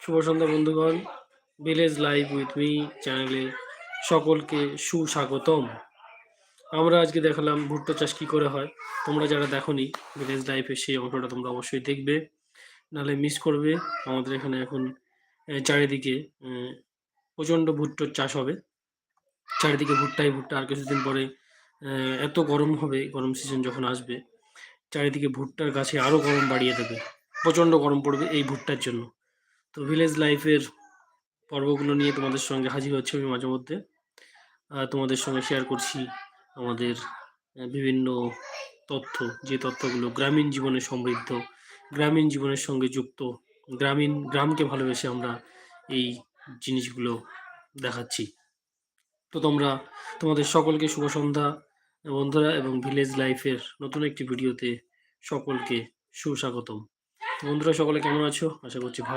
শুভ সন্ধ্যা বন্ধুগণ। Village life with me চ্যানেলে সকলকে সুস্বাগতম। আমরা আজকে দেখালাম ভুট্টা চাষ কি করে হয়। তোমরা যারা দেখোনি ভিলেজ লাইফের সেই অংশটা তোমরা অবশ্যই দেখবে, নাহলে মিস করবে। আমাদের এখানে এখন চারিদিকে প্রচণ্ড ভুট্টোর চাষ হবে। চারিদিকে ভুট্টাই ভুট্টা। আর কিছুদিন পরে এত গরম হবে, গরম সিজন যখন আসবে চারিদিকে ভুট্টার গাছে আরও গরম বাড়িয়ে দেবে। প্রচণ্ড গরম পড়বে এই ভুট্টার জন্য। তো ভিলেজ লাইফের পর্বগুলো নিয়ে তোমাদের সঙ্গে হাজির হচ্ছে আমি মাঝে মধ্যে। তোমাদের সঙ্গে শেয়ার করছি আমাদের বিভিন্ন তথ্য, যে তথ্যগুলো গ্রামীণ জীবনে সমৃদ্ধ, গ্রামীণ জীবনের সঙ্গে যুক্ত, গ্রামকে ভালোবেসে আমরা এই জিনিসগুলো দেখাচ্ছি। তো তোমাদের সকলকে শুভ সন্ধ্যা বন্ধুরা, এবং ভিলেজ লাইফের নতুন একটি ভিডিওতে সকলকে সুস্বাগতম। তো বন্ধুরা সকলে কেমন আছো? আশা করছি ভালো।